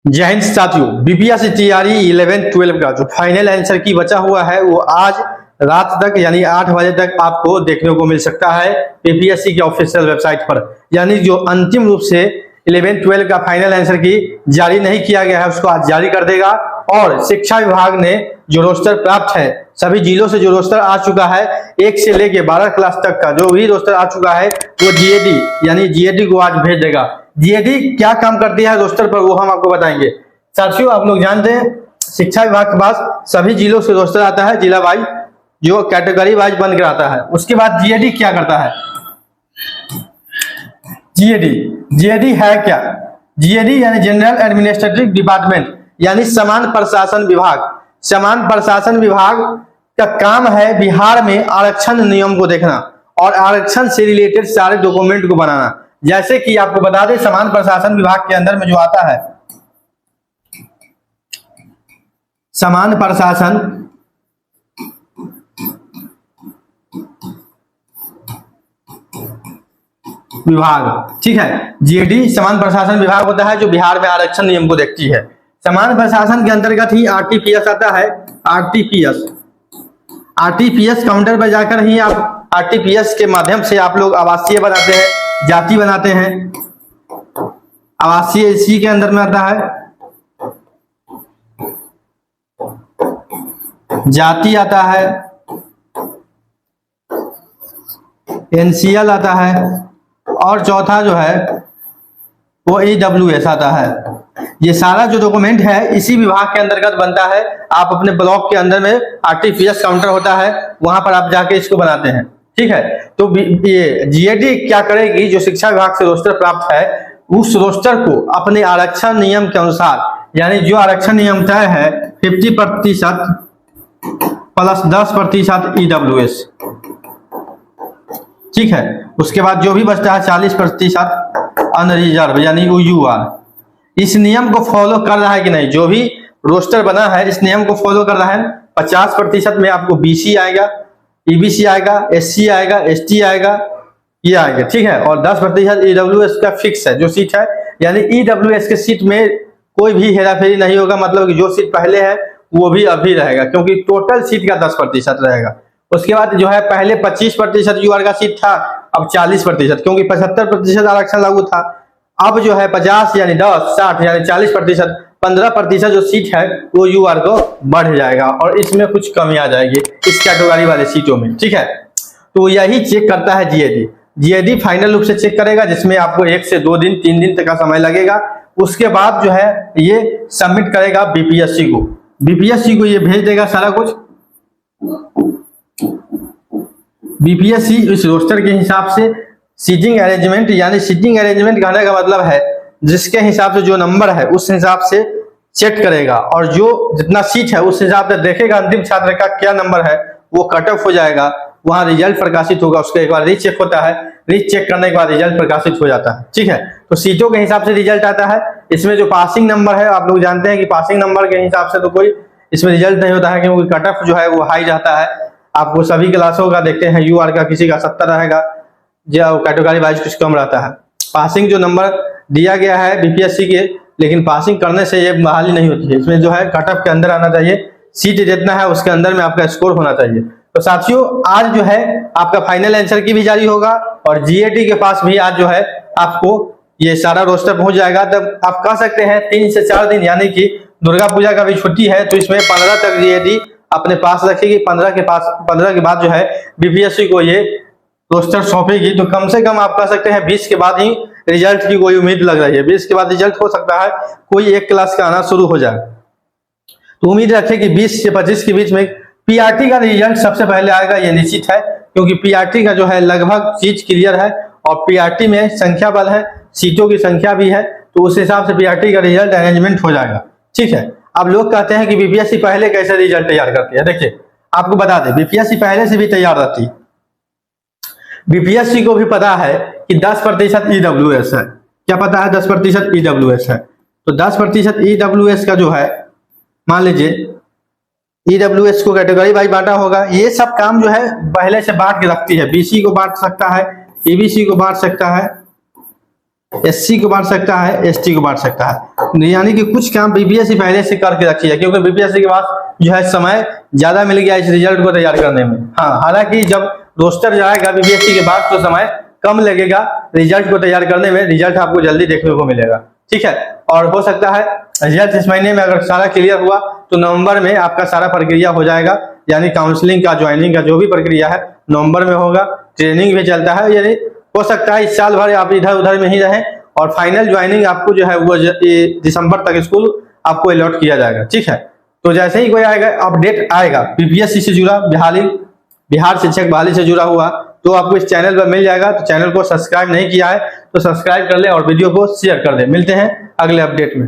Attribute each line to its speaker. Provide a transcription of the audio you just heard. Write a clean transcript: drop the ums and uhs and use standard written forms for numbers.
Speaker 1: जय हिंद साथियों। बीपीएससी तैयारी 11-12 का जो फाइनल आंसर की बचा हुआ है वो आज रात तक यानी 8 बजे तक आपको देखने को मिल सकता है बीपीएससी के ऑफिशियल वेबसाइट पर। यानी जो अंतिम रूप से 11-12 का फाइनल आंसर की जारी नहीं किया गया है उसको आज जारी कर देगा। और शिक्षा विभाग ने जो रोस्टर प्राप्त है सभी जिलों से जो रोस्टर आ चुका है 1 से लेके 12 क्लास तक का जो भी रोस्टर आ चुका है वो जीएडी यानी जीएडी को आज भेज देगा। जीएडी क्या काम करती है रोस्टर पर वो हम आपको बताएंगे। साथियों आप लोग जानते हैं शिक्षा विभाग के पास सभी जिलों से रोस्टर आता है, जिला वाइज जो कैटेगरी वाइज बनकर आता है। उसके बाद जीएडी क्या करता है? जीएडी है क्या? जीएडी यानी जनरल एडमिनिस्ट्रेटिव डिपार्टमेंट यानी समान प्रशासन विभाग। समान प्रशासन विभाग का काम है बिहार में आरक्षण नियम को देखना और आरक्षण से रिलेटेड सारे डॉक्यूमेंट को बनाना। जैसे कि आपको बता दें समान प्रशासन विभाग के अंदर में जो आता है समान प्रशासन विभाग, ठीक है। जीएडी समान प्रशासन विभाग होता है जो बिहार में आरक्षण नियम को देखती है। समान प्रशासन के अंतर्गत ही आरटीपीएस आता है। आरटीपीएस काउंटर पर जाकर ही आप आरटीपीएस के माध्यम से आप लोग आवासीय बनाते हैं, जाति बनाते हैं। आवासीय इसी के अंदर में आता है, जाति आता है, एनसीएल आता है और चौथा जो है वो ईडब्ल्यूएस आता है। ये सारा जो डॉक्यूमेंट है इसी विभाग के अंतर्गत बनता है। आप अपने ब्लॉक के अंदर में आरटीपीएस काउंटर होता है वहां पर आप जाके इसको बनाते हैं, ठीक है। तो ये जीएडी क्या करेगी? जो शिक्षा विभाग से रोस्टर प्राप्त है उस रोस्टर को अपने आरक्षण नियम के अनुसार यानी जो आरक्षण नियम तय है 50% प्लस 10% ईडब्ल्यूएस, ठीक है। उसके बाद जो भी बचता है 40% अनरिजर्व यानी यूआर। इस नियम को फॉलो कर रहा है कि नहीं? जो भी रोस्टर बना है इस नियम को फॉलो कर रहा है। 50% में आपको बीसी आएगा, ईबीसी आएगा, एससी आएगा, एसटी आएगा, ये आएगा, ठीक है। और 10% ईडब्ल्यूएस का फिक्स है जो सीट है। यानी ईडब्ल्यूएस के सीट में कोई भी हेराफेरी नहीं होगा, मतलब कि जो सीट पहले है वो भी अभी रहेगा क्योंकि टोटल सीट का 10% रहेगा। उसके बाद जो है पहले 25% यूआर का सीट था, अब 40% क्योंकि 75% आरक्षण लागू था। अब जो है 50 यानी 10, 60 यानी 40%, 15% जो सीट है वो यूआर को बढ़ जाएगा और इसमें कुछ कमी आ जाएगी इस कैटेगरी वाले सीटों में, ठीक है। तो यही चेक करता है जीएडी। जीएडी फाइनल रूप से चेक करेगा जिसमें आपको 1 से 2 दिन 3 दिन तक का समय लगेगा। उसके बाद जो है ये सबमिट करेगा बीपीएससी को। बीपीएससी को ये भेज देगा सारा कुछ। बीपीएससी इस रोस्टर के हिसाब से सीटिंग अरेंजमेंट यानी सीटिंग अरेंजमेंट कहने का मतलब है जिसके हिसाब से जो नंबर है उस हिसाब से चेक करेगा और जो जितना सीट है उस हिसाब से देखेगा अंतिम छात्र का क्या नंबर है, वो कट ऑफ हो जाएगा। वहां रिजल्ट प्रकाशित होगा, उसके एक बार रीचेक होता है, रीचेक करने के बाद रिजल्ट प्रकाशित हो जाता है, ठीक है। तो सीटों के हिसाब से रिजल्ट आता है। इसमें जो पासिंग नंबर है आप लोग जानते हैं कि पासिंग नंबर के हिसाब से तो कोई इसमें रिजल्ट नहीं होता है क्योंकि कट ऑफ जो है वो हाई रहता है। आपको सभी क्लासों का देखते हैं यूआर का किसी का 70 रहेगा, जो कैटेगरी वाइज कुछ कम रहता है। पासिंग जो नंबर दिया गया है बीपीएससी के, लेकिन पासिंग करने से ये बहाली नहीं होती है। इसमें जो है कट ऑफ के अंदर आना चाहिए, सीट जितना है उसके अंदर में आपका स्कोर होना चाहिए। तो साथियों आज जो है आपका फाइनल आंसर की भी जारी होगा और जीएडी के पास भी आज जो है आपको ये सारा रोस्टर पहुंच जाएगा। तब आप कह सकते हैं 3 से 4 दिन यानी कि दुर्गा पूजा का भी छुट्टी है तो इसमें 15 तक जीएडी अपने पास रखेगी। 15 के बाद जो है बीपीएससी को ये रोस्टर सौंपेगी। तो कम से कम आप कह सकते हैं 20 के बाद ही रिजल्ट की कोई उम्मीद लग रही है। 20 के बाद रिजल्ट हो सकता है कोई एक क्लास का आना शुरू हो जाए। तो उम्मीद रखें कि 20 से 25 के बीच में पीआरटी का रिजल्ट सबसे पहले आएगा, ये निश्चित है क्योंकि पीआरटी का जो है लगभग चीज क्लियर है और पीआरटी में संख्या बल है, सीटों की संख्या भी है, तो उस हिसाब से पीआरटी का रिजल्ट अरेंजमेंट हो जाएगा, ठीक है। अब लोग कहते हैं कि बीपीएससी पहले कैसे रिजल्ट तैयार करती है। देखिए आपको बता दें बीपीएससी पहले से भी तैयार रहती है। बीपीएससी को भी पता है कि 10% ईडब्ल्यूएस है। क्या पता है? 10% ईडब्ल्यूएस है। तो 10% ईडब्ल्यूएस का जो है मान लीजिए ईडब्ल्यूएस को कैटेगरी वाइज बांटा होगा। ये सब काम जो है पहले से बांट के रखती है। बीसी को बांट सकता है, ईबीसी को बांट सकता है, SC को बांट सकता है, ST को बांट सकता है। यानी कि कुछ काम बीपीएससी पहले से करके रखी है, क्योंकि बीपीएससी के पास जो है समय ज्यादा मिल गया इस रिजल्ट को तैयार करने में। हाँ, हालांकि जब रोस्टर जाएगा बीपीएससी के बाद तो समय कम लगेगा रिजल्ट को तैयार करने में, रिजल्ट आपको जल्दी देखने को मिलेगा। ठीक है, और हो सकता है रिजल्ट इस महीने में अगर सारा क्लियर हुआ तो नवंबर में आपका सारा प्रक्रिया हो जाएगा, यानी काउंसलिंग का, ज्वाइनिंग का जो भी प्रक्रिया है नवंबर में होगा। ट्रेनिंग भी चलता है, यानी हो सकता है इस साल भर आप इधर उधर में ही रहें और फाइनल ज्वाइनिंग आपको जो है वो दिसंबर तक स्कूल आपको अलॉट किया जाएगा। ठीक है, तो जैसे ही कोई आएगा अपडेट आएगा बीपीएससी से जुड़ा, बिहार शिक्षक बहाली से जुड़ा हुआ, तो आपको इस चैनल पर मिल जाएगा। तो चैनल को सब्सक्राइब नहीं किया है तो सब्सक्राइब कर ले और वीडियो को शेयर कर दे। मिलते हैं अगले अपडेट में।